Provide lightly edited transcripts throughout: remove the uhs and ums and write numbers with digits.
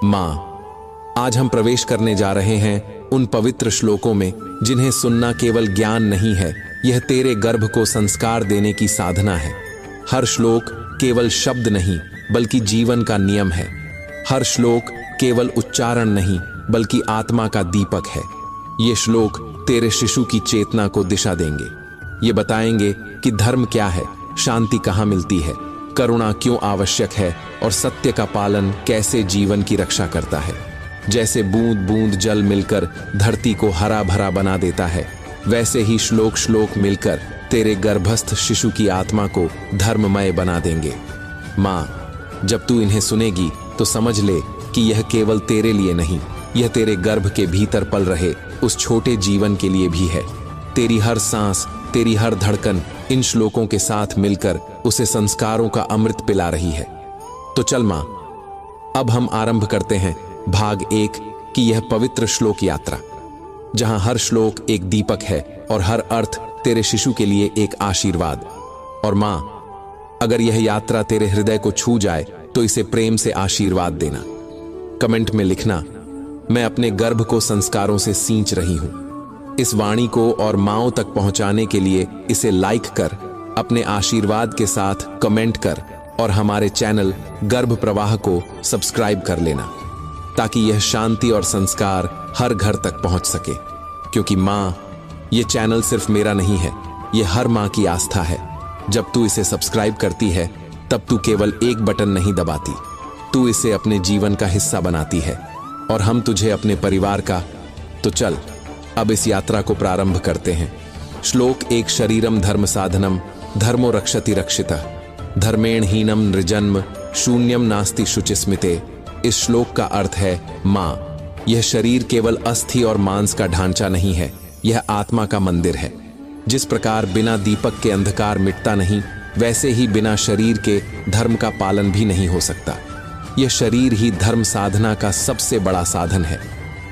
माँ, आज हम प्रवेश करने जा रहे हैं उन पवित्र श्लोकों में जिन्हें सुनना केवल ज्ञान नहीं है, यह तेरे गर्भ को संस्कार देने की साधना है। हर श्लोक केवल शब्द नहीं बल्कि जीवन का नियम है। हर श्लोक केवल उच्चारण नहीं बल्कि आत्मा का दीपक है। ये श्लोक तेरे शिशु की चेतना को दिशा देंगे। ये बताएंगे कि धर्म क्या है, शांति कहाँ मिलती है, करुणा क्यों आवश्यक है और सत्य का पालन कैसे जीवन की रक्षा करता है। जैसे बूंद बूंद जल मिलकर धरती को हरा भरा बना देता है, वैसे ही श्लोक श्लोक मिलकर तेरे गर्भस्थ शिशु की आत्मा को धर्ममय बना देंगे। माँ, जब तू इन्हें सुनेगी तो समझ ले कि यह केवल तेरे लिए नहीं, यह तेरे गर्भ के भीतर पल रहे उस छोटे जीवन के लिए भी है। तेरी हर सांस, तेरी हर धड़कन इन श्लोकों के साथ मिलकर उसे संस्कारों का अमृत पिला रही है। तो चल माँ, अब हम आरंभ करते हैं भाग 1 की यह पवित्र श्लोक यात्रा, जहां हर श्लोक एक दीपक है और हर अर्थ तेरे शिशु के लिए एक आशीर्वाद। और माँ, अगर यह यात्रा तेरे हृदय को छू जाए तो इसे प्रेम से आशीर्वाद देना। कमेंट में लिखना, मैं अपने गर्भ को संस्कारों से सींच रही हूं। इस वाणी को और माँओं तक पहुंचाने के लिए इसे लाइक कर, अपने आशीर्वाद के साथ कमेंट कर और हमारे चैनल गर्भ प्रवाह को सब्सक्राइब कर लेना, ताकि यह शांति और संस्कार हर घर तक पहुंच सके। क्योंकि माँ, ये चैनल सिर्फ मेरा नहीं है, ये हर माँ की आस्था है। जब तू इसे सब्सक्राइब करती है तब तू केवल एक बटन नहीं दबाती, तू इसे अपने जीवन का हिस्सा बनाती है और हम तुझे अपने परिवार का। तो चल अब इस यात्रा को प्रारंभ करते हैं। श्लोक 1, शरीरम धर्म साधनम धर्मो रक्षति रक्षितः धर्मेण हीनम नृजन्म शून्यम नास्ति शुचिस्मिते। इस श्लोक का अर्थ है, माँ, यह शरीर केवल अस्थि और मांस का ढांचा नहीं है, यह आत्मा का मंदिर है। जिस प्रकार बिना दीपक के अंधकार मिटता नहीं, वैसे ही बिना शरीर के धर्म का पालन भी नहीं हो सकता। यह शरीर ही धर्म साधना का सबसे बड़ा साधन है।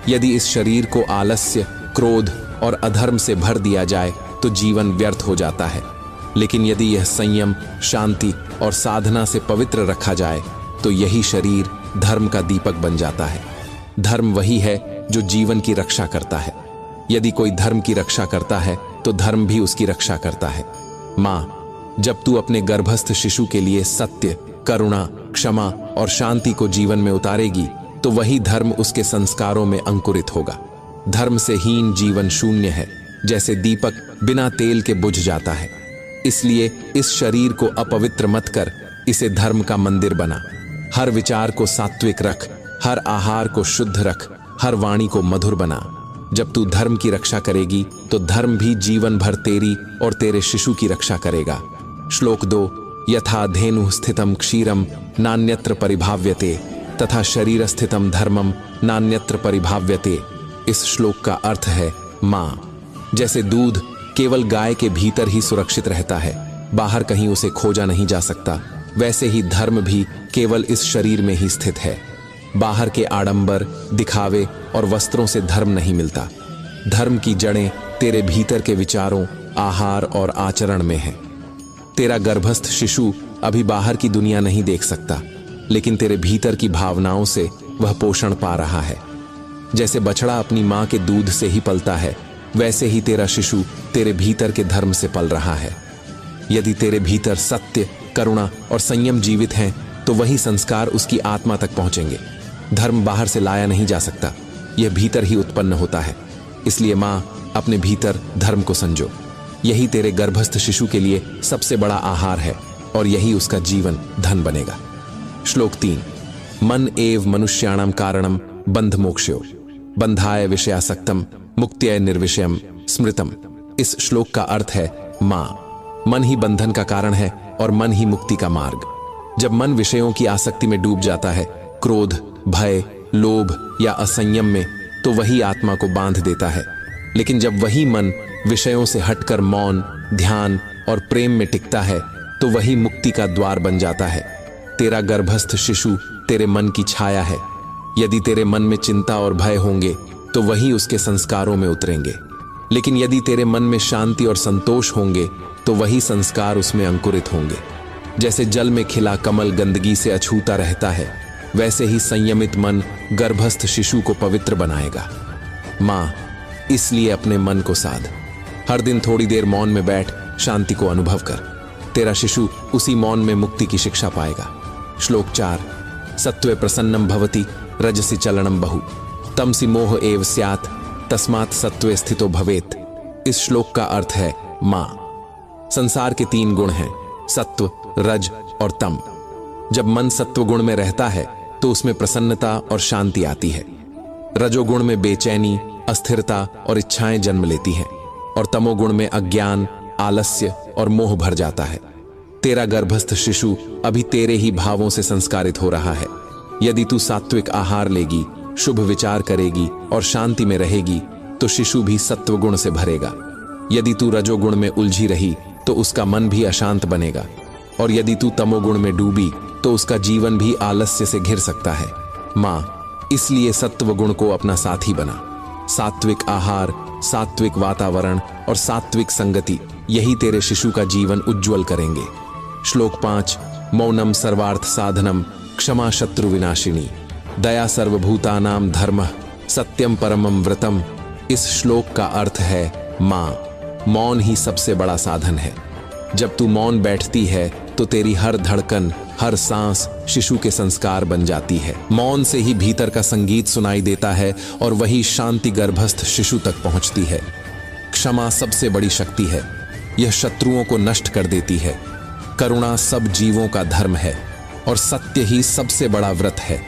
यदि इस शरीर को आलस्य, क्रोध और अधर्म से भर दिया जाए तो जीवन व्यर्थ हो जाता है। लेकिन यदि यह संयम, शांति और साधना से पवित्र रखा जाए तो यही शरीर धर्म का दीपक बन जाता है। धर्म वही है जो जीवन की रक्षा करता है। यदि कोई धर्म की रक्षा करता है तो धर्म भी उसकी रक्षा करता है। माँ, जब तू अपने गर्भस्थ शिशु के लिए सत्य, करुणा, क्षमा और शांति को जीवन में उतारेगी तो वही धर्म उसके संस्कारों में अंकुरित होगा। धर्म से हीन जीवन शून्य है, जैसे दीपक बिना तेल के बुझ जाता है। इसलिए इस शरीर को अपवित्र मत कर, इसे धर्म का मंदिर बना। हर विचार को सात्विक रख, हर आहार को शुद्ध रख, हर वाणी को मधुर बना। जब तू धर्म की रक्षा करेगी तो धर्म भी जीवन भर तेरी और तेरे शिशु की रक्षा करेगा। श्लोक 2, यथा धेनु स्थितम क्षीरम नान्यत्र परिभाव्यते तथा शरीर स्थितम धर्मम नान्यत्र परिभाव्यते। इस श्लोक का अर्थ है, माँ, जैसे दूध केवल गाय के भीतर ही सुरक्षित रहता है, बाहर कहीं उसे खोजा नहीं जा सकता, वैसे ही धर्म भी केवल इस शरीर में ही स्थित है। बाहर के आडंबर, दिखावे और वस्त्रों से धर्म नहीं मिलता। धर्म की जड़ें तेरे भीतर के विचारों, आहार और आचरण में है। तेरा गर्भस्थ शिशु अभी बाहर की दुनिया नहीं देख सकता, लेकिन तेरे भीतर की भावनाओं से वह पोषण पा रहा है। जैसे बछड़ा अपनी माँ के दूध से ही पलता है, वैसे ही तेरा शिशु तेरे भीतर के धर्म से पल रहा है। यदि तेरे भीतर सत्य, करुणा और संयम जीवित हैं तो वही संस्कार उसकी आत्मा तक पहुंचेंगे। धर्म बाहर से लाया नहीं जा सकता, यह भीतर ही उत्पन्न होता है। इसलिए माँ, अपने भीतर धर्म को संजो। यही तेरे गर्भस्थ शिशु के लिए सबसे बड़ा आहार है और यही उसका जीवन धन बनेगा। श्लोक 3, मन एव मनुष्याणाम कारणम बंध मोक्षयो बंधाय विषयासक्तम मुक्त्यै निर्विषयम स्मृतम। इस श्लोक का अर्थ है, माँ, मन ही बंधन का कारण है और मन ही मुक्ति का मार्ग। जब मन विषयों की आसक्ति में डूब जाता है, क्रोध, भय, लोभ या असंयम में, तो वही आत्मा को बांध देता है। लेकिन जब वही मन विषयों से हटकर मौन, ध्यान और प्रेम में टिकता है तो वही मुक्ति का द्वार बन जाता है। तेरा गर्भस्थ शिशु तेरे मन की छाया है। यदि तेरे मन में चिंता और भय होंगे तो वही उसके संस्कारों में उतरेंगे। लेकिन यदि तेरे मन में शांति और संतोष होंगे तो वही संस्कार उसमें अंकुरित होंगे। जैसे जल में खिला कमल गंदगी से अछूता रहता है, वैसे ही संयमित मन गर्भस्थ शिशु को पवित्र बनाएगा। माँ, इसलिए अपने मन को साध। हर दिन थोड़ी देर मौन में बैठ शांति को अनुभव कर। तेरा शिशु उसी मौन में मुक्ति की शिक्षा पाएगा। श्लोक 4। सत्वे प्रसन्नम भवति रजसि चलनम बहु तमसि मोह एव स्यात् तस्मात् सत्वे स्थितो भवेत्। इस श्लोक का अर्थ है माँ, संसार के 3 गुण हैं, सत्व, रज और तम। जब मन सत्व गुण में रहता है तो उसमें प्रसन्नता और शांति आती है। रजोगुण में बेचैनी, अस्थिरता और इच्छाएं जन्म लेती हैं और तमोगुण में अज्ञान, आलस्य और मोह भर जाता है। तेरा गर्भस्थ शिशु अभी तेरे ही भावों से संस्कारित हो रहा है। यदि तू सात्विक आहार लेगी, शुभ विचार करेगी और शांति में रहेगी तो शिशु भी सत्वगुण से भरेगा। यदि तू रजोगुण में उलझी रही तो उसका मन भी अशांत बनेगा और यदि तू तमोगुण में डूबी तो उसका जीवन भी आलस्य से घिर सकता है। माँ, इसलिए सत्व गुण को अपना साथी बना। सात्विक आहार, सात्विक वातावरण और सात्विक संगति, यही तेरे शिशु का जीवन उज्जवल करेंगे। श्लोक 5। मौनम सर्वार्थ साधनम क्षमा शत्रु विनाशिनी दया सर्वभूतानाम धर्मः सत्यम परमम व्रतम। इस श्लोक का अर्थ है माँ, मौन ही सबसे बड़ा साधन है। जब तू मौन बैठती है तो तेरी हर धड़कन, हर सांस शिशु के संस्कार बन जाती है। मौन से ही भीतर का संगीत सुनाई देता है और वही शांति गर्भस्थ शिशु तक पहुंचती है। क्षमा सबसे बड़ी शक्ति है, यह शत्रुओं को नष्ट कर देती है। करुणा सब जीवों का धर्म है और सत्य ही सबसे बड़ा व्रत है।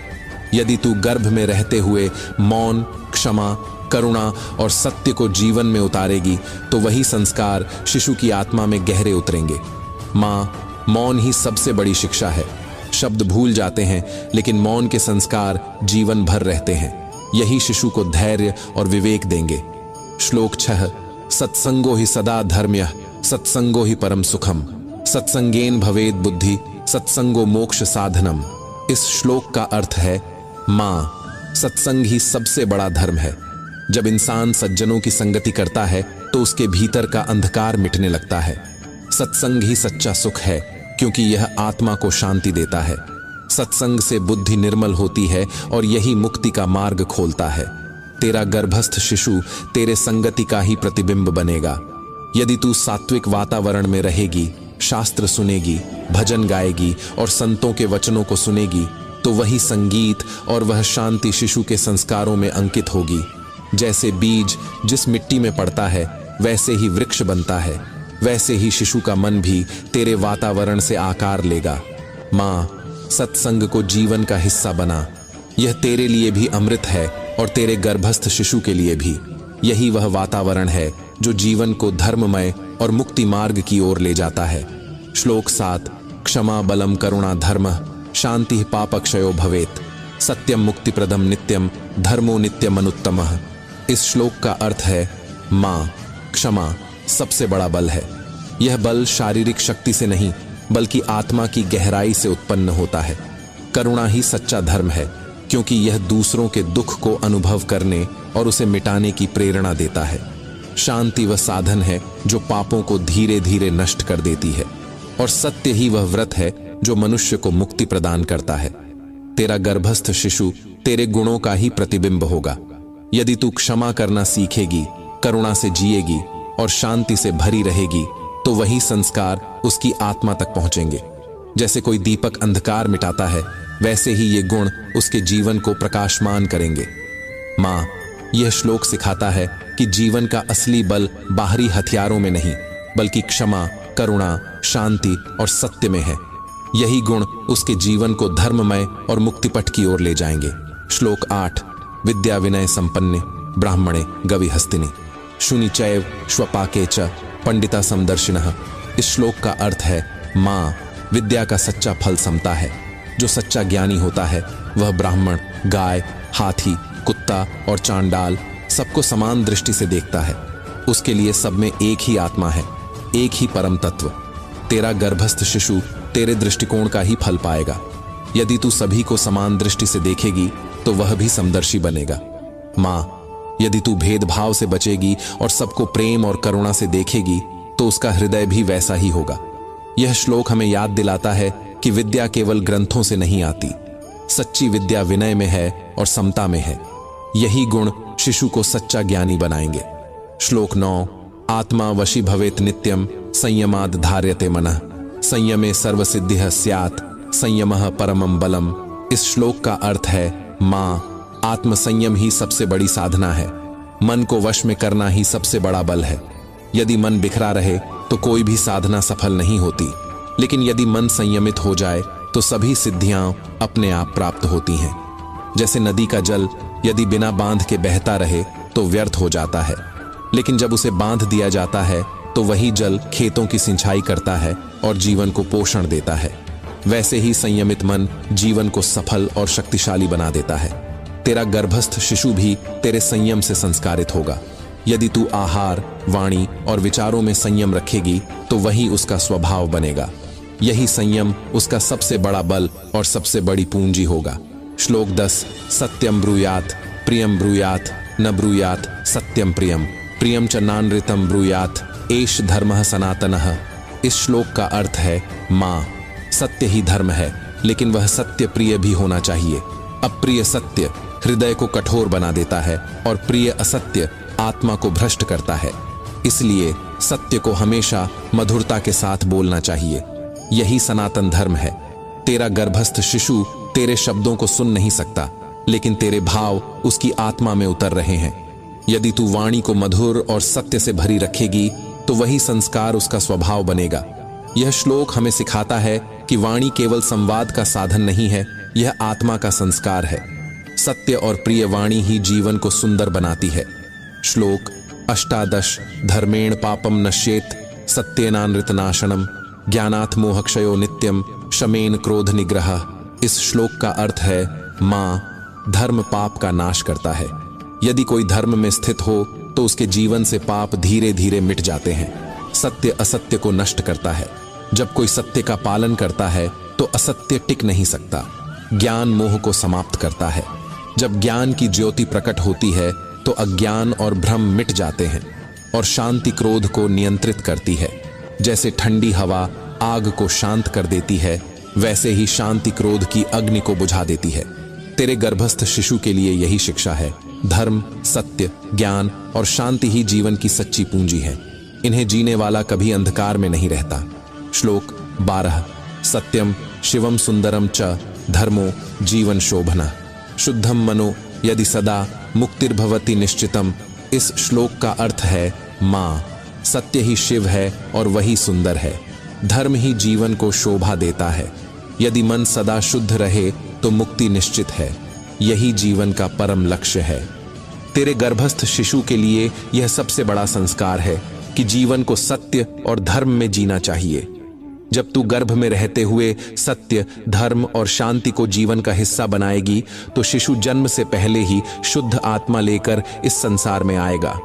यदि तू गर्भ में रहते हुए मौन, क्षमा, करुणा और सत्य को जीवन में उतारेगी तो वही संस्कार शिशु की आत्मा में गहरे उतरेंगे। माँ, मौन ही सबसे बड़ी शिक्षा है। शब्द भूल जाते हैं लेकिन मौन के संस्कार जीवन भर रहते हैं। यही शिशु को धैर्य और विवेक देंगे। श्लोक 6। सत्संगो ही सदा धर्म्यः सत्संगो ही परम सुखम सत्संगेन भवेद बुद्धि सत्संगो मोक्ष साधनम। इस श्लोक का अर्थ है माँ, सत्संग ही सबसे बड़ा धर्म है। जब इंसान सज्जनों की संगति करता है तो उसके भीतर का अंधकार मिटने लगता है। सत्संग ही सच्चा सुख है क्योंकि यह आत्मा को शांति देता है। सत्संग से बुद्धि निर्मल होती है और यही मुक्ति का मार्ग खोलता है। तेरा गर्भस्थ शिशु तेरे संगति का ही प्रतिबिंब बनेगा। यदि तू सात्विक वातावरण में रहेगी, शास्त्र सुनेगी, भजन गाएगी और संतों के वचनों को सुनेगी तो वही संगीत और वह शांति शिशु के संस्कारों में अंकित होगी। जैसे बीज जिस मिट्टी में पड़ता है वैसे ही वृक्ष बनता है, वैसे ही शिशु का मन भी तेरे वातावरण से आकार लेगा। माँ, सत्संग को जीवन का हिस्सा बना। यह तेरे लिए भी अमृत है और तेरे गर्भस्थ शिशु के लिए भी। यही वह वातावरण है जो जीवन को धर्ममय और मुक्ति मार्ग की ओर ले जाता है। श्लोक 7। क्षमा बलम करुणा धर्म शांति पापक्षयो भवेत् सत्यम मुक्तिप्रदम नित्यम धर्मो नित्यम अनुत्तमः। इस श्लोक का अर्थ है माँ, क्षमा सबसे बड़ा बल है। यह बल शारीरिक शक्ति से नहीं बल्कि आत्मा की गहराई से उत्पन्न होता है। करुणा ही सच्चा धर्म है क्योंकि यह दूसरों के दुख को अनुभव करने और उसे मिटाने की प्रेरणा देता है। शांति वह साधन है जो पापों को धीरे धीरे नष्ट कर देती है और सत्य ही वह व्रत है जो मनुष्य को मुक्ति प्रदान करता है। तेरा गर्भस्थ शिशु तेरे गुणों का ही प्रतिबिंब होगा। यदि तू क्षमा करना सीखेगी, करुणा से जिएगी और शांति से भरी रहेगी तो वही संस्कार उसकी आत्मा तक पहुंचेंगे। जैसे कोई दीपक अंधकार मिटाता है वैसे ही ये गुण उसके जीवन को प्रकाशमान करेंगे। माँ, यह श्लोक सिखाता है कि जीवन का असली बल बाहरी हथियारों में नहीं बल्कि क्षमा, करुणा, शांति और सत्य में है। यही गुण उसके जीवन को धर्ममय और मुक्तिपथ की ओर ले जाएंगे। श्लोक 8। विद्या विनय संपन्ने ब्राह्मणे गविहस्तिनि शुनिचैव श्वपाके च पंडिता समदर्शिनः। इस श्लोक का अर्थ है माँ, विद्या का सच्चा फल समता है। जो सच्चा ज्ञानी होता है वह ब्राह्मण, गाय, हाथी, कुत्ता और चांडाल सबको समान दृष्टि से देखता है। उसके लिए सब में एक ही आत्मा है, एक ही परम तत्व। तेरा गर्भस्थ शिशु तेरे दृष्टिकोण का ही फल पाएगा। यदि तू सभी को समान दृष्टि से देखेगी तो वह भी समदर्शी बनेगा। माँ, यदि तू भेदभाव से बचेगी और सबको प्रेम और करुणा से देखेगी तो उसका हृदय भी वैसा ही होगा। यह श्लोक हमें याद दिलाता है कि विद्या केवल ग्रंथों से नहीं आती सच्ची विद्या विनय में है और समता में है। यही गुण शिशु को सच्चा ज्ञानी बनाएंगे। श्लोक 9। आत्मा वशी भवेत नित्यम संयमाद धार्यते मनः संयमे सर्वसिद्धिः स्यात् संयमः परमं बलम। इस श्लोक का अर्थ है माँ, आत्मसंयम ही सबसे बड़ी साधना है। मन को वश में करना ही सबसे बड़ा बल है। यदि मन बिखरा रहे तो कोई भी साधना सफल नहीं होती, लेकिन यदि मन संयमित हो जाए तो सभी सिद्धियां अपने आप प्राप्त होती हैं। जैसे नदी का जल यदि बिना बांध के बहता रहे तो व्यर्थ हो जाता है, लेकिन जब उसे बांध दिया जाता है तो वही जल खेतों की सिंचाई करता है और जीवन को पोषण देता है। वैसे ही संयमित मन जीवन को सफल और शक्तिशाली बना देता है। तेरा गर्भस्थ शिशु भी तेरे संयम से संस्कारित होगा। यदि तू आहार, वाणी और विचारों में संयम रखेगी तो वही उसका स्वभाव बनेगा। यही संयम उसका सबसे बड़ा बल और सबसे बड़ी पूंजी होगा। श्लोक 10। सत्यम ब्रूयात प्रियम ब्रूयात न ब्रूयात सत्यम प्रियम प्रियम च नानृतम ब्रूयात एष धर्मः सनातनः। इस श्लोक का अर्थ है माँ, सत्य ही धर्म है, लेकिन वह सत्य प्रिय भी होना चाहिए। अप्रिय सत्य हृदय को कठोर बना देता है और प्रिय असत्य आत्मा को भ्रष्ट करता है। इसलिए सत्य को हमेशा मधुरता के साथ बोलना चाहिए। यही सनातन धर्म है। तेरा गर्भस्थ शिशु तेरे शब्दों को सुन नहीं सकता, लेकिन तेरे भाव उसकी आत्मा में उतर रहे हैं। यदि तू वाणी को मधुर और सत्य से भरी रखेगी तो वही संस्कार उसका स्वभाव बनेगा। यह श्लोक हमें सिखाता है कि वाणी केवल संवाद का साधन नहीं है, यह आत्मा का संस्कार है। सत्य और प्रिय वाणी ही जीवन को सुंदर बनाती है। श्लोक 18। धर्मेण पापम नश्येत सत्येनानृतनाशनम ज्ञानात् मोहक्षयो नित्यम शमेन क्रोध निग्रह। इस श्लोक का अर्थ है माँ, धर्म पाप का नाश करता है। यदि कोई धर्म में स्थित हो तो उसके जीवन से पाप धीरे धीरे मिट जाते हैं। सत्य असत्य को नष्ट करता है। जब कोई सत्य का पालन करता है तो असत्य टिक नहीं सकता। ज्ञान मोह को समाप्त करता है। जब ज्ञान की ज्योति प्रकट होती है तो अज्ञान और भ्रम मिट जाते हैं और शांति क्रोध को नियंत्रित करती है। जैसे ठंडी हवा आग को शांत कर देती है, वैसे ही शांति क्रोध की अग्नि को बुझा देती है। तेरे गर्भस्थ शिशु के लिए यही शिक्षा है। धर्म, सत्य, ज्ञान और शांति ही जीवन की सच्ची पूंजी है। इन्हें जीने वाला कभी अंधकार में नहीं रहता। श्लोक 12। सत्यम शिवम सुंदरम च धर्मो जीवन शोभना शुद्धम मनो यदि सदा मुक्तिर्भवति निश्चितम। इस श्लोक का अर्थ है माँ, सत्य ही शिव है और वही सुंदर है। धर्म ही जीवन को शोभा देता है। यदि मन सदा शुद्ध रहे तो मुक्ति निश्चित है। यही जीवन का परम लक्ष्य है। तेरे गर्भस्थ शिशु के लिए यह सबसे बड़ा संस्कार है कि जीवन को सत्य और धर्म में जीना चाहिए। जब तू गर्भ में रहते हुए सत्य, धर्म और शांति को जीवन का हिस्सा बनाएगी तो शिशु जन्म से पहले ही शुद्ध आत्मा लेकर इस संसार में आएगा।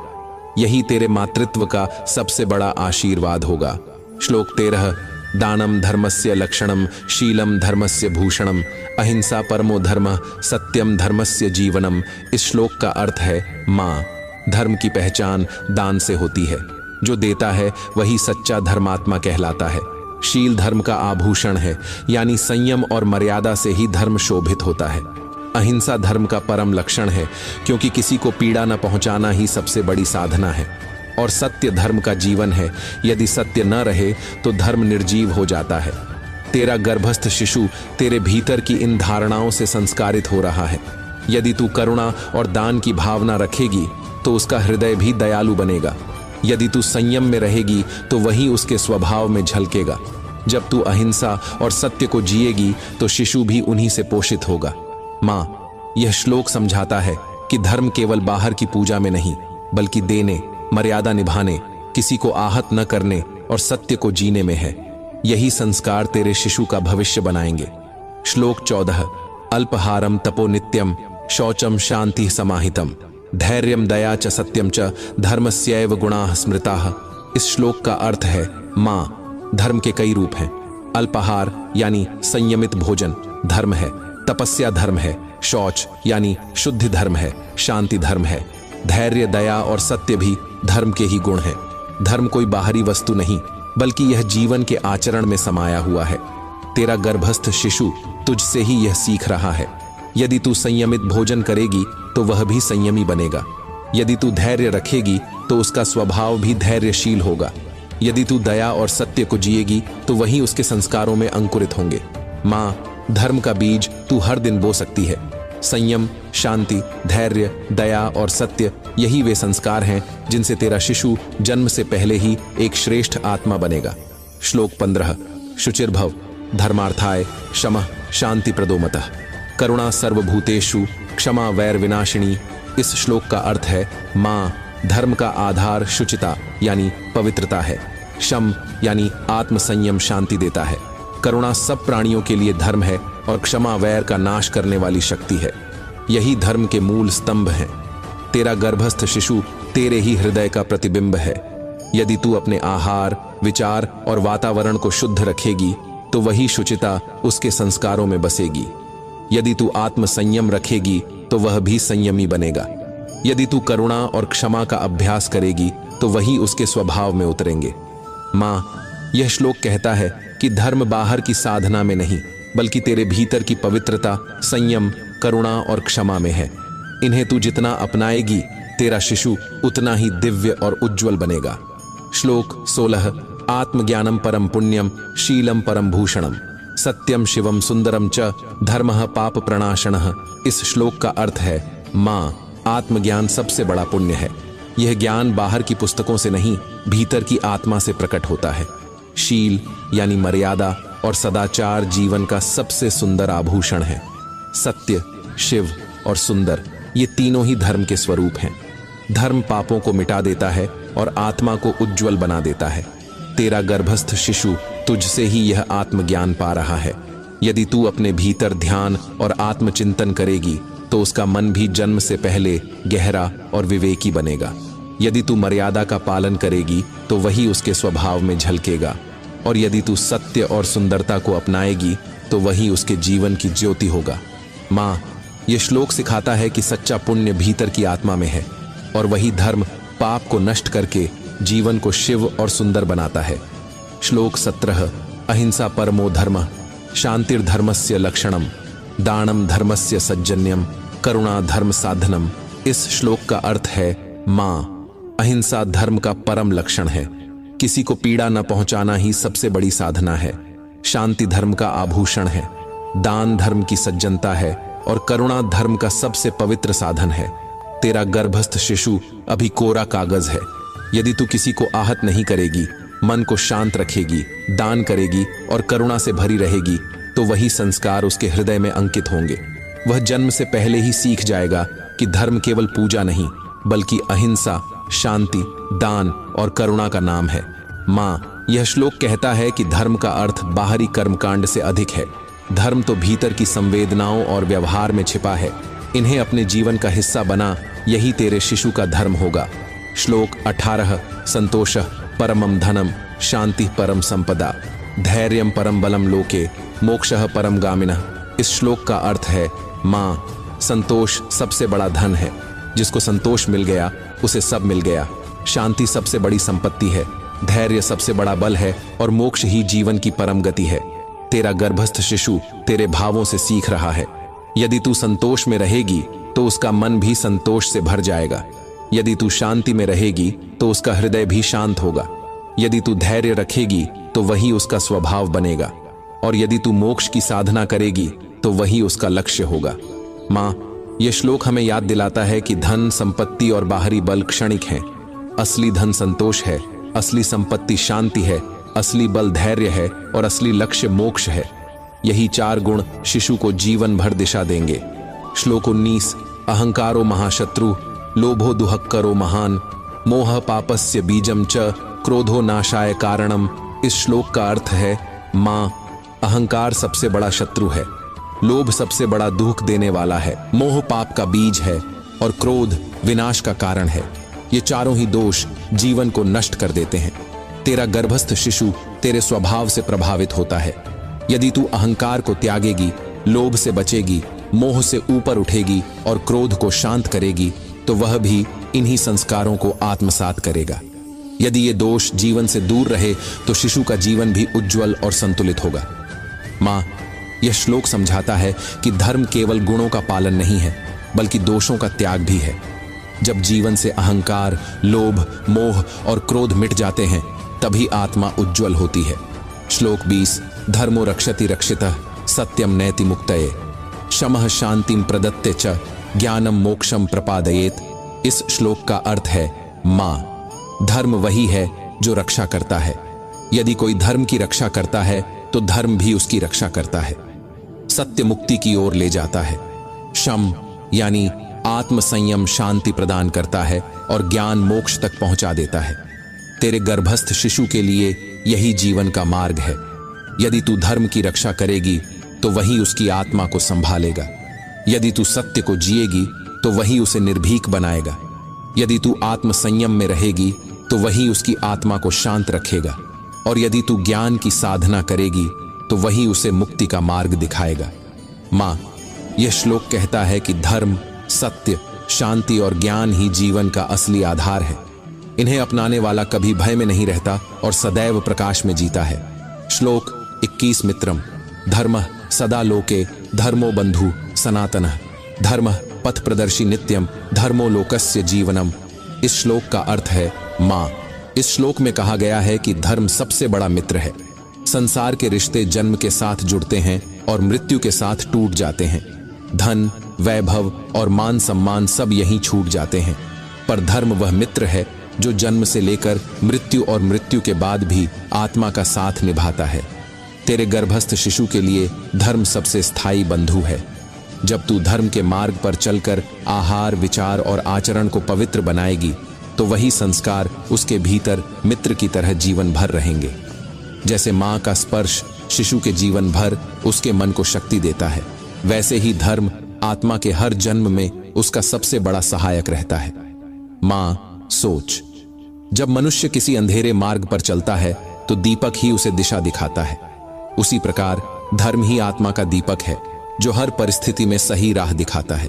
यही तेरे मातृत्व का सबसे बड़ा आशीर्वाद होगा। श्लोक 13। दानम धर्मस्य लक्षणम शीलम धर्मस्य भूषणम अहिंसा परमो धर्म सत्यम धर्मस्य जीवनम। इस श्लोक का अर्थ है माँ, धर्म की पहचान दान से होती है। जो देता है वही सच्चा धर्मात्मा कहलाता है। शील धर्म का आभूषण है, यानी संयम और मर्यादा से ही धर्म शोभित होता है। अहिंसा धर्म का परम लक्षण है, क्योंकि किसी को पीड़ा न पहुंचाना ही सबसे बड़ी साधना है। और सत्य धर्म का जीवन है। यदि सत्य न रहे तो धर्म निर्जीव हो जाता है। तेरा गर्भस्थ शिशु तेरे भीतर की इन धारणाओं से संस्कारित हो रहा है। यदि तू करुणा और दान की भावना रखेगी तो उसका हृदय भी दयालु बनेगा। यदि तू संयम में रहेगी तो वही उसके स्वभाव में झलकेगा। जब तू अहिंसा और सत्य को जिएगी तो शिशु भी उन्हीं से पोषित होगा। माँ, यह श्लोक समझाता है कि धर्म केवल बाहर की पूजा में नहीं, बल्कि देने, मर्यादा निभाने, किसी को आहत न करने और सत्य को जीने में है। यही संस्कार तेरे शिशु का भविष्य बनाएंगे। श्लोक 14। अल्पहारम तपो नित्यम शौचम शांति समाहितम धैर्यम दया च सत्यम च धर्मस्यैव गुणाः स्मृताः। इस श्लोक का अर्थ है माँ, धर्म के कई रूप हैं। अल्पाहार यानी संयमित भोजन धर्म है, तपस्या धर्म है, शौच यानी शुद्धि धर्म है, शांति धर्म है, धैर्य, दया और सत्य भी धर्म के ही गुण हैं। धर्म कोई बाहरी वस्तु नहीं, बल्कि यह जीवन के आचरण में समाया हुआ है। तेरा गर्भस्थ शिशु तुझसे ही यह सीख रहा है। यदि तू संयमित भोजन करेगी तो वह भी संयमी बनेगा। यदि तू धैर्य रखेगी तो उसका स्वभाव भी धैर्यशील होगा। यदि तू दया और सत्य को जिएगी तो वही उसके संस्कारों में अंकुरित होंगे। माँ, धर्म का बीज तू हर दिन बो सकती है। संयम, शांति, धैर्य, दया और सत्य, यही वे संस्कार हैं जिनसे तेरा शिशु जन्म से पहले ही एक श्रेष्ठ आत्मा बनेगा। श्लोक 15। शुचिर्भव धर्मार्थाय क्षमः शांति प्रदोमतः करुणा सर्वभूतेषु क्षमा वैर विनाशिनी। इस श्लोक का अर्थ है, माँ, धर्म का आधार शुचिता यानी पवित्रता है। क्षम यानी आत्मसंयम शांति देता है। करुणा सब प्राणियों के लिए धर्म है और क्षमा वैर का नाश करने वाली शक्ति है। यही धर्म के मूल स्तंभ हैं। तेरा गर्भस्थ शिशु तेरे ही हृदय का प्रतिबिंब है। यदि तू अपने आहार, विचार और वातावरण को शुद्ध रखेगी तो वही शुचिता उसके संस्कारों में बसेगी। यदि तू आत्मसंयम रखेगी तो वह भी संयमी बनेगा। यदि तू करुणा और क्षमा का अभ्यास करेगी तो वही उसके स्वभाव में उतरेंगे। माँ, यह श्लोक कहता है कि धर्म बाहर की साधना में नहीं बल्कि तेरे भीतर की पवित्रता, संयम, करुणा और क्षमा में है। इन्हें तू जितना अपनाएगी तेरा शिशु उतना ही दिव्य और उज्जवल बनेगा। श्लोक 16। आत्मज्ञानम परम पुण्यम शीलम परम भूषणम सत्यम शिवम सुंदरम च धर्मः पाप प्रणाशनः। इस श्लोक का अर्थ है, माँ, आत्मज्ञान सबसे बड़ा पुण्य है। यह ज्ञान बाहर की पुस्तकों से नहीं, भीतर की आत्मा से प्रकट होता है। शील यानी मर्यादा और सदाचार जीवन का सबसे सुंदर आभूषण है। सत्य, शिव और सुंदर, ये तीनों ही धर्म के स्वरूप हैं। धर्म पापों को मिटा देता है और आत्मा को उज्जवल बना देता है। तेरा गर्भस्थ शिशु तुझसे ही यह आत्मज्ञान पा रहा है। यदि तू अपने भीतर ध्यान और आत्मचिंतन करेगी तो उसका मन भी जन्म से पहले गहरा और विवेकी बनेगा। यदि तू मर्यादा का पालन करेगी तो वही उसके स्वभाव में झलकेगा। और यदि तू सत्य और सुंदरता को अपनाएगी तो वही उसके जीवन की ज्योति होगा। माँ, यह श्लोक सिखाता है कि सच्चा पुण्य भीतर की आत्मा में है और वही धर्म पाप को नष्ट करके जीवन को शिव और सुंदर बनाता है। श्लोक 17। अहिंसा परमो धर्मः शांतिर्धर्मस्य लक्षणम दानम धर्मस्य सज्जन्यम करुणा धर्म साधनम। इस श्लोक का अर्थ है, माँ, अहिंसा धर्म का परम लक्षण है। किसी को पीड़ा न पहुंचाना ही सबसे बड़ी साधना है। शांति धर्म का आभूषण है। दान धर्म की सज्जनता है और करुणा धर्म का सबसे पवित्र साधन है। तेरा गर्भस्थ शिशु अभी कोरा कागज है। यदि तू किसी को आहत नहीं करेगी, मन को शांत रखेगी, दान करेगी और करुणा से भरी रहेगी तो वही संस्कार उसके हृदय में अंकित होंगे। वह जन्म से पहले ही सीख जाएगा कि धर्म केवल पूजा नहीं बल्कि अहिंसा, शांति, दान और करुणा का नाम है। माँ, यह श्लोक कहता है कि धर्म का अर्थ बाहरी कर्मकांड से अधिक है। धर्म तो भीतर की संवेदनाओं और व्यवहार में छिपा है। इन्हें अपने जीवन का हिस्सा बना, यही तेरे शिशु का धर्म होगा। श्लोक 18। संतोषः परमं धनम शांति परम संपदा धैर्यं परम बलम लोके मोक्षः परम गामिनः। इस श्लोक का अर्थ है, माँ, संतोष सबसे बड़ा धन है। जिसको संतोष मिल गया उसे सब मिल गया। शांति सबसे बड़ी संपत्ति है, धैर्य सबसे बड़ा बल है और मोक्ष ही जीवन की परम गति है। तेरा गर्भस्थ शिशु तेरे भावों से सीख रहा है। यदि तू संतोष में रहेगी तो उसका मन भी संतोष से भर जाएगा। यदि तू शांति में रहेगी तो उसका हृदय भी शांत होगा। यदि तू धैर्य रखेगी तो वही उसका स्वभाव बनेगा और यदि तू मोक्ष की साधना करेगी तो वही उसका लक्ष्य होगा। माँ, यह श्लोक हमें याद दिलाता है कि धन, संपत्ति और बाहरी बल क्षणिक हैं। असली धन संतोष है, असली संपत्ति शांति है, असली बल धैर्य है और असली लक्ष्य मोक्ष है। यही 4 गुण शिशु को जीवन भर दिशा देंगे। श्लोक 19। अहंकारो महाशत्रु लोभो दुहक्करो महान मोह पापस्य बीजम च क्रोधो नाशाय कारणम। इस श्लोक का अर्थ है, माँ, अहंकार सबसे बड़ा शत्रु है, लोभ सबसे बड़ा दुख देने वाला है, मोह पाप का बीज है और क्रोध विनाश का कारण है। ये चारों ही दोष जीवन को नष्ट कर देते हैं। तेरा गर्भस्थ शिशु तेरे स्वभाव से प्रभावित होता है। यदि तू अहंकार को त्यागेगी, लोभ से बचेगी, मोह से ऊपर उठेगी और क्रोध को शांत करेगी तो वह भी इन्हीं संस्कारों को आत्मसात करेगा। यदि ये दोष जीवन से दूर रहे तो शिशु का जीवन भी उज्जवल और संतुलित होगा। माँ, यह श्लोक समझाता है कि धर्म केवल गुणों का पालन नहीं है, बल्कि दोषों का त्याग भी है। जब जीवन से अहंकार, लोभ, मोह और क्रोध मिट जाते हैं, तभी आत्मा उज्ज्वल होती है। श्लोक 20, धर्मो रक्षति रक्षितः सत्यम नैति मुक्तये शमः शांतिम प्रदत्ते च ज्ञानम मोक्षम प्रपादयेत। इस श्लोक का अर्थ है, माँ, धर्म वही है जो रक्षा करता है। यदि कोई धर्म की रक्षा करता है तो धर्म भी उसकी रक्षा करता है, सत्य मुक्ति की ओर ले जाता है। शम यानी आत्म संयम शांति प्रदान करता है और ज्ञान मोक्ष तक पहुंचा देता है। तेरे गर्भस्थ शिशु के लिए यही जीवन का मार्ग है। यदि तू धर्म की रक्षा करेगी तो वही उसकी आत्मा को संभालेगा। यदि तू सत्य को जिएगी तो वही उसे निर्भीक बनाएगा। यदि तू आत्म संयम में रहेगी तो वही उसकी आत्मा को शांत रखेगा। और यदि तू ज्ञान की साधना करेगी तो वही उसे मुक्ति का मार्ग दिखाएगा। माँ, यह श्लोक कहता है कि धर्म, सत्य, शांति और ज्ञान ही जीवन का असली आधार है। इन्हें अपनाने वाला कभी भय में नहीं रहता और सदैव प्रकाश में जीता है। श्लोक 21, मित्रम धर्मः सदा लोके धर्मो बंधु सनातनः धर्मः पथ प्रदर्शी नित्यम धर्मो लोकस्य जीवनम। इस श्लोक का अर्थ है, माँ, इस श्लोक में कहा गया है कि धर्म सबसे बड़ा मित्र है। संसार के रिश्ते जन्म के साथ जुड़ते हैं और मृत्यु के साथ टूट जाते हैं। धन, वैभव और मान सम्मान सब यहीं छूट जाते हैं, पर धर्म वह मित्र है जो जन्म से लेकर मृत्यु और मृत्यु के बाद भी आत्मा का साथ निभाता है। तेरे गर्भस्थ शिशु के लिए धर्म सबसे स्थायी बंधु है। जब तू धर्म के मार्ग पर चलकर आहार, विचार और आचरण को पवित्र बनाएगी तो वही संस्कार उसके भीतर मित्र की तरह जीवन भर रहेंगे। जैसे माँ का स्पर्श शिशु के जीवन भर उसके मन को शक्ति देता है, वैसे ही धर्म आत्मा के हर जन्म में उसका सबसे बड़ा सहायक रहता है। माँ, सोच, जब मनुष्य किसी अंधेरे मार्ग पर चलता है तो दीपक ही उसे दिशा दिखाता है। उसी प्रकार धर्म ही आत्मा का दीपक है जो हर परिस्थिति में सही राह दिखाता है।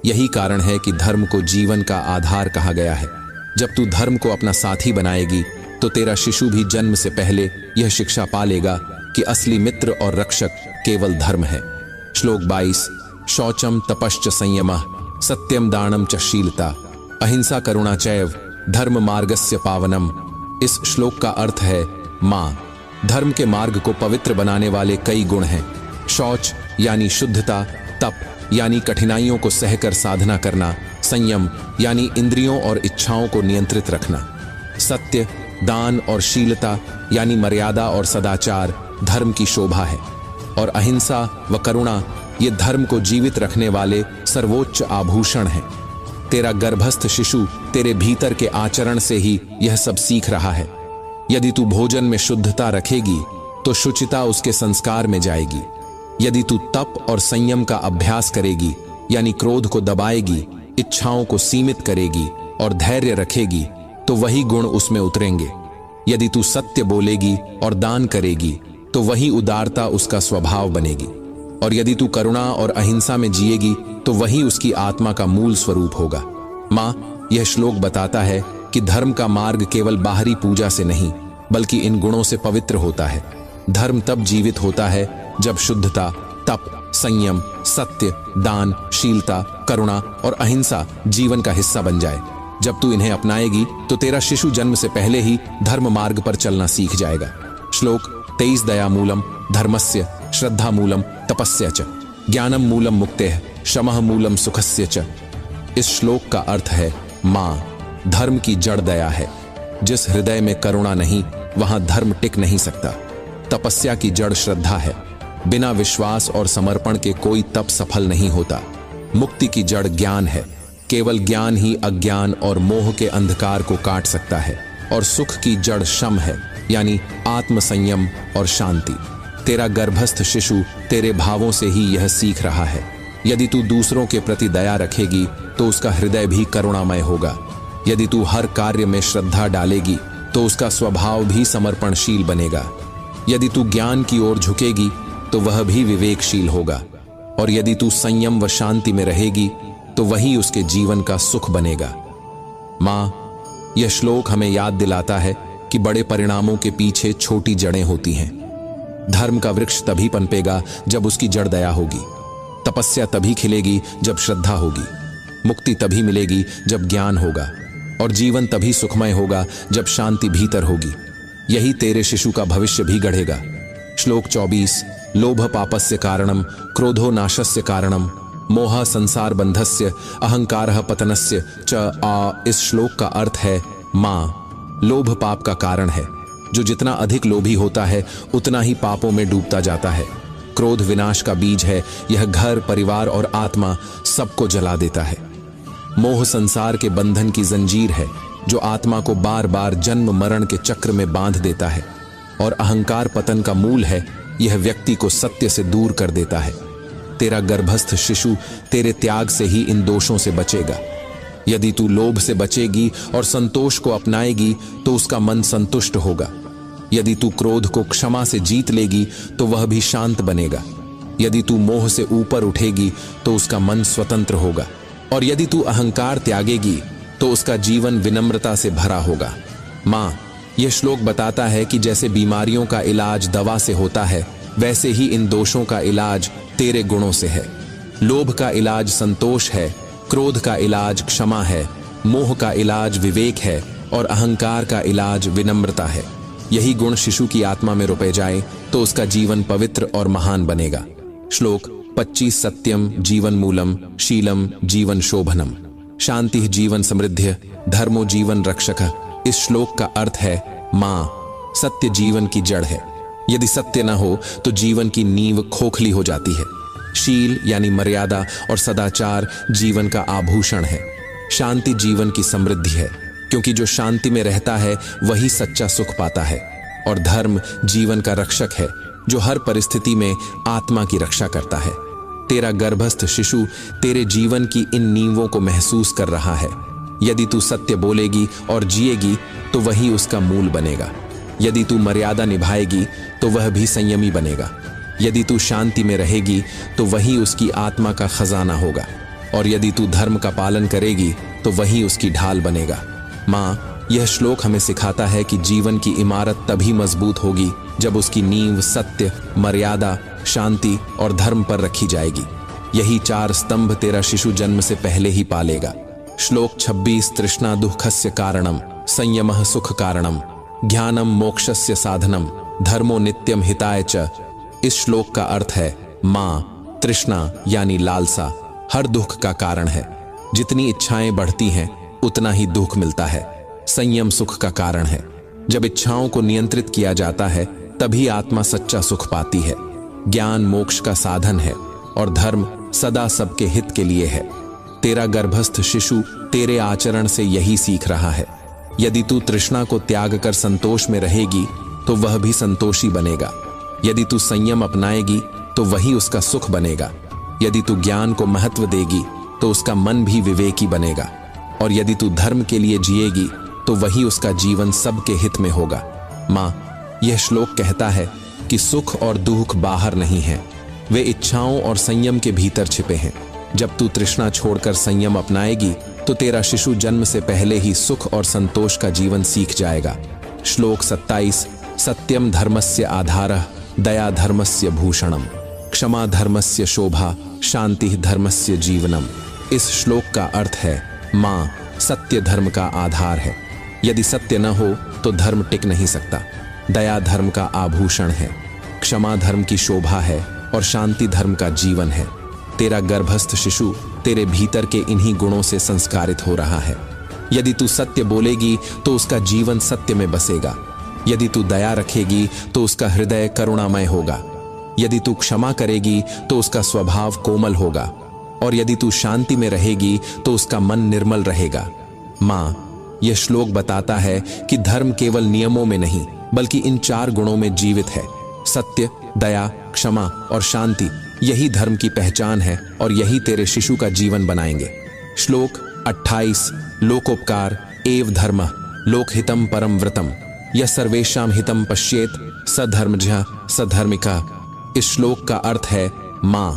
यही कारण है कि धर्म को जीवन का आधार कहा गया है। जब तू धर्म को अपना साथी बनाएगी तो तेरा शिशु भी जन्म से पहले यह शिक्षा पा लेगा कि असली मित्र और रक्षक केवल धर्म है। श्लोक 22, शौचम तपश्च संयमः सत्यम दानम च शीलता अहिंसा करुणा चैव धर्म मार्गस्य पावनम। इस श्लोक का अर्थ है, माँ, धर्म के मार्ग को पवित्र बनाने वाले कई गुण हैं। शौच यानी शुद्धता, तप यानी कठिनाइयों को सहकर साधना करना, संयम यानी इंद्रियों और इच्छाओं को नियंत्रित रखना, सत्य, दान और शीलता यानी मर्यादा और सदाचार धर्म की शोभा है, और अहिंसा व करुणा ये धर्म को जीवित रखने वाले सर्वोच्च आभूषण हैं। तेरा गर्भस्थ शिशु तेरे भीतर के आचरण से ही यह सब सीख रहा है। यदि तू भोजन में शुद्धता रखेगी तो शुचिता उसके संस्कार में जाएगी। यदि तू तप और संयम का अभ्यास करेगी यानी क्रोध को दबाएगी, इच्छाओं को सीमित करेगी और धैर्य रखेगी तो वही गुण उसमें उतरेंगे। यदि तू सत्य बोलेगी और दान करेगी तो वही उदारता उसका स्वभाव बनेगी। और यदि तू करुणा और अहिंसा में जिएगी तो वही उसकी आत्मा का मूल स्वरूप होगा। माँ, यह श्लोक बताता है कि धर्म का मार्ग केवल बाहरी पूजा से नहीं बल्कि इन गुणों से पवित्र होता है। धर्म तब जीवित होता है जब शुद्धता, तप, संयम, सत्य, दान, शीलता, करुणा और अहिंसा जीवन का हिस्सा बन जाए। जब तू इन्हें अपनाएगी तो तेरा शिशु जन्म से पहले ही धर्म मार्ग पर चलना सीख जाएगा। श्लोक 23, दया मूलम धर्मस्य श्रद्धा मूलम तपस्य च ज्ञानम मूलम मुक्तेः शमः मूलम सुखस्य च। इस श्लोक का अर्थ है, माँ, धर्म की जड़ दया है। जिस हृदय में करुणा नहीं वहां धर्म टिक नहीं सकता। तपस्या की जड़ श्रद्धा है। बिना विश्वास और समर्पण के कोई तप सफल नहीं होता। मुक्ति की जड़ ज्ञान है। केवल ज्ञान ही अज्ञान और मोह के अंधकार को काट सकता है। और सुख की जड़ शम है यानी आत्म संयम और शांति। तेरा गर्भस्थ शिशु तेरे भावों से ही यह सीख रहा है। यदि तू दूसरों के प्रति दया रखेगी तो उसका हृदय भी करुणामय होगा। यदि तू हर कार्य में श्रद्धा डालेगी तो उसका स्वभाव भी समर्पणशील बनेगा। यदि तू ज्ञान की ओर झुकेगी तो वह भी विवेकशील होगा। और यदि तू संयम व शांति में रहेगी तो वही उसके जीवन का सुख बनेगा। माँ, यह श्लोक हमें याद दिलाता है कि बड़े परिणामों के पीछे छोटी जड़ें होती हैं। धर्म का वृक्ष तभी पनपेगा जब उसकी जड़ दया होगी। तपस्या तभी खिलेगी जब श्रद्धा होगी। मुक्ति तभी मिलेगी जब ज्ञान होगा, और जीवन तभी सुखमय होगा जब शांति भीतर होगी। यही तेरे शिशु का भविष्य भी गढ़ेगा। श्लोक 24। लोभ पापस्य कारणम, क्रोधो नाशस्य कारणम, मोह संसार बंधस्य, अहंकारः पतनस्य च आ। इस श्लोक का अर्थ है मां, लोभ पाप का कारण है। जो जितना अधिक लोभी होता है उतना ही पापों में डूबता जाता है। क्रोध विनाश का बीज है, यह घर, परिवार और आत्मा सबको जला देता है। मोह संसार के बंधन की जंजीर है जो आत्मा को बार बार जन्म मरण के चक्र में बांध देता है। और अहंकार पतन का मूल है, यह व्यक्ति को सत्य से दूर कर देता है। तेरा गर्भस्थ शिशु तेरे त्याग से ही इन दोषों से बचेगा। यदि तू लोभ से बचेगी और संतोष को अपनाएगी तो उसका मन संतुष्ट होगा। यदि तू क्रोध को क्षमा से जीत लेगी तो वह भी शांत बनेगा। यदि तू मोह से ऊपर उठेगी तो उसका मन स्वतंत्र होगा। और यदि तू अहंकार त्यागेगी तो उसका जीवन विनम्रता से भरा होगा। मां, यह श्लोक बताता है कि जैसे बीमारियों का इलाज दवा से होता है, वैसे ही इन दोषों का इलाज तेरे गुणों से है। लोभ का इलाज संतोष है, क्रोध का इलाज क्षमा है, मोह का इलाज विवेक है और अहंकार का इलाज विनम्रता है। यही गुण शिशु की आत्मा में रोपे जाए तो उसका जीवन पवित्र और महान बनेगा। श्लोक 25। सत्यम जीवन मूलम, शीलम जीवन शोभनम, शांति जीवन समृद्धि, धर्मो जीवन रक्षक। इस श्लोक का अर्थ है मां, सत्य जीवन की जड़ है। यदि सत्य न हो तो जीवन की नींव खोखली हो जाती है। शील यानी मर्यादा और सदाचार जीवन का आभूषण है। शांति जीवन की समृद्धि है, क्योंकि जो शांति में रहता है वही सच्चा सुख पाता है। और धर्म जीवन का रक्षक है, जो हर परिस्थिति में आत्मा की रक्षा करता है। तेरा गर्भस्थ शिशु तेरे जीवन की इन नींवों को महसूस कर रहा है। यदि तू सत्य बोलेगी और जिएगी तो वही उसका मूल बनेगा। यदि तू मर्यादा निभाएगी तो वह भी संयमी बनेगा। यदि तू शांति में रहेगी तो वही उसकी आत्मा का खजाना होगा। और यदि तू धर्म का पालन करेगी तो वही उसकी ढाल बनेगा। मां, यह श्लोक हमें सिखाता है कि जीवन की इमारत तभी मजबूत होगी जब उसकी नींव सत्य, मर्यादा, शांति और धर्म पर रखी जाएगी। यही 4 स्तंभ तेरा शिशु जन्म से पहले ही पालेगा। श्लोक 26। तृष्णा दुःखस्य कारणम, संयमः सुख कारणम, ज्ञानम मोक्षस्य साधनम, धर्मो नित्यम हिताय च। इस श्लोक का अर्थ है मां, तृष्णा यानी लालसा हर दुख का कारण है। जितनी इच्छाएं बढ़ती हैं उतना ही दुख मिलता है। संयम सुख का कारण है। जब इच्छाओं को नियंत्रित किया जाता है तभी आत्मा सच्चा सुख पाती है। ज्ञान मोक्ष का साधन है और धर्म सदा सबके हित के लिए है। तेरा गर्भस्थ शिशु तेरे आचरण से यही सीख रहा है। यदि तू तृष्णा को त्याग कर संतोष में रहेगी तो वह भी संतोषी बनेगा। यदि तू संयम अपनाएगी तो वही उसका सुख बनेगा। यदि तू ज्ञान को महत्व देगी तो उसका मन भी विवेकी बनेगा। और यदि तू धर्म के लिए जिएगी तो वही उसका जीवन सबके हित में होगा। मां, यह श्लोक कहता है कि सुख और दुख बाहर नहीं है, वे इच्छाओं और संयम के भीतर छिपे हैं। जब तू तृष्णा छोड़कर संयम अपनाएगी तो तेरा शिशु जन्म से पहले ही सुख और संतोष का जीवन सीख जाएगा। श्लोक 27। सत्यम धर्मस्य आधारः, दया धर्मस्य भूषणम, क्षमा धर्मस्य शोभा, शांति धर्मस्य जीवनम। इस श्लोक का अर्थ है मां, सत्य धर्म का आधार है। यदि सत्य न हो तो धर्म टिक नहीं सकता। दया धर्म का आभूषण है, क्षमा धर्म की शोभा है और शांति धर्म का जीवन है। तेरा गर्भस्थ शिशु तेरे भीतर के इन्हीं गुणों से संस्कारित हो रहा है। यदि तू सत्य बोलेगी तो उसका जीवन सत्य में बसेगा। यदि तू दया रखेगी तो उसका हृदय करुणामय होगा। यदि तू क्षमा करेगी तो उसका स्वभाव कोमल होगा। और यदि तू शांति में रहेगी तो उसका मन निर्मल रहेगा। मां, यह श्लोक बताता है कि धर्म केवल नियमों में नहीं बल्कि इन 4 गुणों में जीवित है। सत्य, दया, क्षमा और शांति यही धर्म की पहचान है और यही तेरे शिशु का जीवन बनाएंगे। श्लोक 28। लोकोपकार एव धर्म, लोकहितम परम व्रतम, यह सर्वेषां हितम पश्येत सधर्मज्ञ सधर्मिका। इस श्लोक का अर्थ है मां,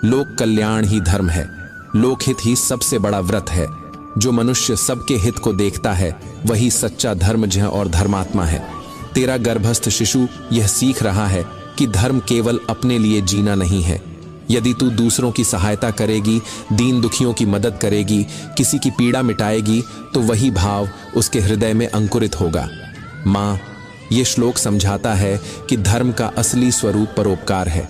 लोक कल्याण ही धर्म है, लोकहित ही सबसे बड़ा व्रत है। जो मनुष्य सबके हित को देखता है वही सच्चा धर्मज्ञ और धर्मात्मा है। तेरा गर्भस्थ शिशु यह सीख रहा है कि धर्म केवल अपने लिए जीना नहीं है। यदि तू दूसरों की सहायता करेगी, दीन दुखियों की मदद करेगी, किसी की पीड़ा मिटाएगी, तो वही भाव उसके हृदय में अंकुरित होगा। माँ, ये श्लोक समझाता है कि धर्म का असली स्वरूप परोपकार है।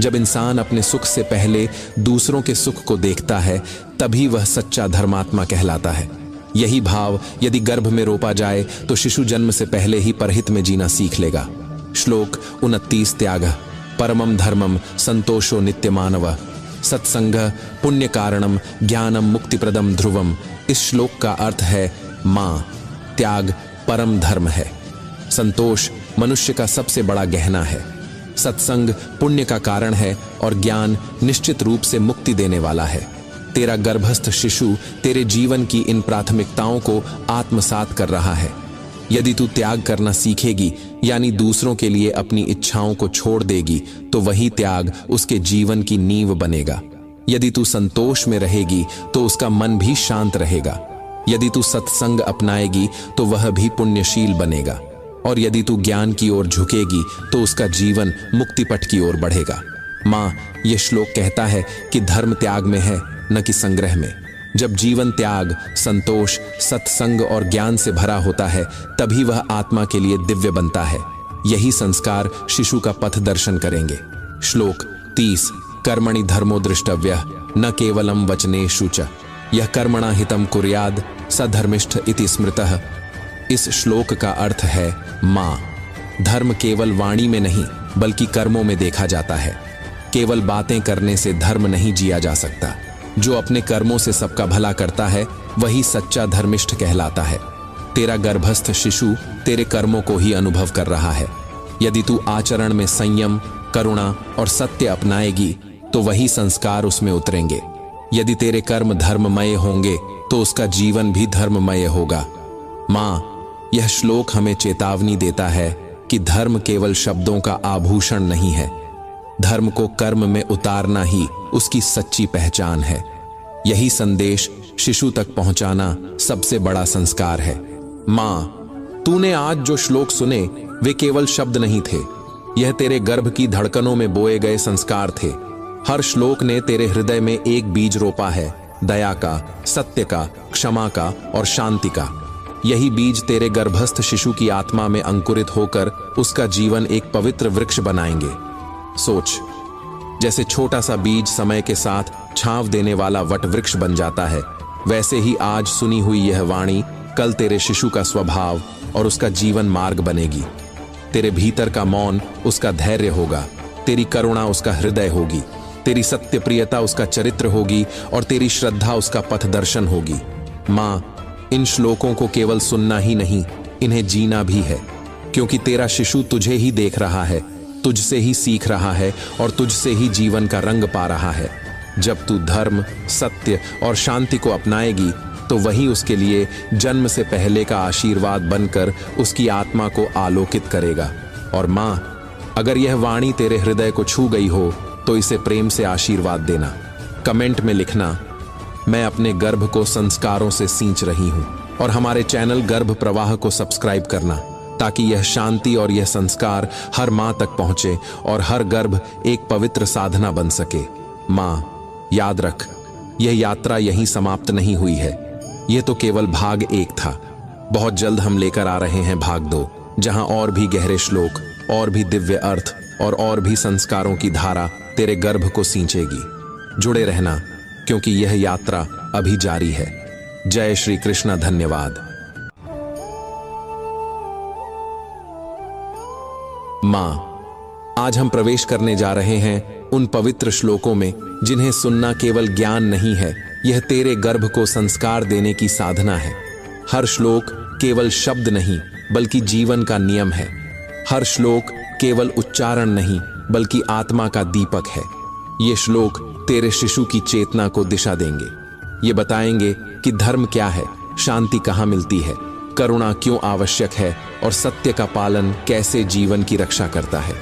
जब इंसान अपने सुख से पहले दूसरों के सुख को देखता है, तभी वह सच्चा धर्मात्मा कहलाता है। यही भाव यदि गर्भ में रोपा जाए तो शिशु जन्म से पहले ही परहित में जीना सीख लेगा। श्लोक 29 त्यागः परमम धर्मम संतोषो नित्यमानव सत्संग पुण्य कारणम ज्ञानम मुक्तिप्रदम ध्रुवम। इस श्लोक का अर्थ है माँ, त्याग परम धर्म है, संतोष मनुष्य का सबसे बड़ा गहना है, सत्संग पुण्य का कारण है और ज्ञान निश्चित रूप से मुक्ति देने वाला है। तेरा गर्भस्थ शिशु तेरे जीवन की इन प्राथमिकताओं को आत्मसात कर रहा है। यदि तू त्याग करना सीखेगी, यानी दूसरों के लिए अपनी इच्छाओं को छोड़ देगी, तो वही त्याग उसके जीवन की नींव बनेगा। यदि तू संतोष में रहेगी तो उसका मन भी शांत रहेगा। यदि तू सत्संग अपनाएगी तो वह भी पुण्यशील बनेगा। और यदि तू ज्ञान की ओर झुकेगी तो उसका जीवन मुक्ति पथ की ओर बढ़ेगा। माँ, यह श्लोक कहता है कि धर्म त्याग में है, न कि संग्रह में। जब जीवन त्याग, संतोष, सत्संग और ज्ञान से भरा होता है, तभी वह आत्मा के लिए दिव्य बनता है। यही संस्कार शिशु का पथ दर्शन करेंगे। श्लोक 30 कर्मणि धर्मो द्रष्टव्यः न केवलम वचनेषु च यह कर्मणा हितम कुर्याद स धर्मिष्ठ इति स्मृतः। इस श्लोक का अर्थ है माँ, धर्म केवल वाणी में नहीं बल्कि कर्मों में देखा जाता है। केवल बातें करने से धर्म नहीं जिया जा सकता। जो अपने कर्मों से सबका भला करता है वही सच्चा धर्मिष्ठ कहलाता है। तेरा गर्भस्थ शिशु तेरे कर्मों को ही अनुभव कर रहा है। यदि तू आचरण में संयम, करुणा और सत्य अपनाएगी तो वही संस्कार उसमें उतरेंगे। यदि तेरे कर्म धर्ममय होंगे तो उसका जीवन भी धर्ममय होगा। माँ, यह श्लोक हमें चेतावनी देता है कि धर्म केवल शब्दों का आभूषण नहीं है। धर्म को कर्म में उतारना ही उसकी सच्ची पहचान है। यही संदेश शिशु तक पहुंचाना सबसे बड़ा संस्कार है। माँ, तूने आज जो श्लोक सुने वे केवल शब्द नहीं थे, यह तेरे गर्भ की धड़कनों में बोए गए संस्कार थे। हर श्लोक ने तेरे हृदय में एक बीज रोपा है, दया का, सत्य का, क्षमा का और शांति का। यही बीज तेरे गर्भस्थ शिशु की आत्मा में अंकुरित होकर उसका जीवन एक पवित्र वृक्ष बनाएंगे। सोच, जैसे छोटा सा बीज समय के साथ छांव देने वाला वट वृक्ष बन जाता है, वैसे ही आज सुनी हुई यह वाणी कल तेरे शिशु का स्वभाव और उसका जीवन मार्ग बनेगी। तेरे भीतर का मौन उसका धैर्य होगा, तेरी करुणा उसका हृदय होगी, तेरी सत्य प्रियता उसका चरित्र होगी और तेरी श्रद्धा उसका पथ दर्शन होगी। माँ, इन श्लोकों को केवल सुनना ही नहीं, इन्हें जीना भी है, क्योंकि तेरा शिशु तुझे ही देख रहा है, तुझसे ही सीख रहा है और तुझसे ही जीवन का रंग पा रहा है। जब तू धर्म, सत्य और शांति को अपनाएगी तो वही उसके लिए जन्म से पहले का आशीर्वाद बनकर उसकी आत्मा को आलोकित करेगा। और माँ, अगर यह वाणी तेरे हृदय को छू गई हो तो इसे प्रेम से आशीर्वाद देना। कमेंट में लिखना, मैं अपने गर्भ को संस्कारों से सींच रही हूँ। और हमारे चैनल गर्भ प्रवाह को सब्सक्राइब करना, ताकि यह शांति और यह संस्कार हर माँ तक पहुँचे और हर गर्भ एक पवित्र साधना बन सके। माँ, याद रख, यह यात्रा यहीं समाप्त नहीं हुई है। यह तो केवल भाग 1 था। बहुत जल्द हम लेकर आ रहे हैं भाग 2, जहां और भी गहरे श्लोक, और भी दिव्य अर्थ और भी संस्कारों की धारा तेरे गर्भ को सींचेगी। जुड़े रहना, क्योंकि यह यात्रा अभी जारी है। जय श्री कृष्ण। धन्यवाद। माँ, आज हम प्रवेश करने जा रहे हैं उन पवित्र श्लोकों में जिन्हें सुनना केवल ज्ञान नहीं है, यह तेरे गर्भ को संस्कार देने की साधना है। हर श्लोक केवल शब्द नहीं बल्कि जीवन का नियम है। हर श्लोक केवल उच्चारण नहीं बल्कि आत्मा का दीपक है। ये श्लोक तेरे शिशु की चेतना को दिशा देंगे। ये बताएंगे कि धर्म क्या है, शांति कहाँ मिलती है, करुणा क्यों आवश्यक है और सत्य का पालन कैसे जीवन की रक्षा करता है।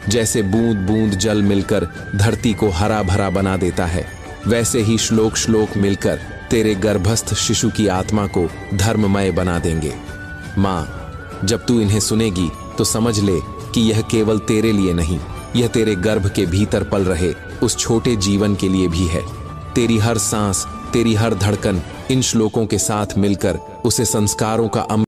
जैसे बूंद बूंद जल मिलकर धरती को हरा भरा बना देता है, वैसे ही श्लोक श्लोक मिलकर तेरे गर्भस्थ शिशु की आत्मा को धर्ममय बना देंगे। माँ, जब तू इन्हें सुनेगी तो समझ ले कि यह केवल तेरे लिए नहीं यह तेरे गर्भ के भीतर पल रहे उस छोटे जीवन के लिए भी है। तेरी हर सांस, तेरी हर धड़कन इन श्लोकों के साथ मिलकर उसे संस्कारों का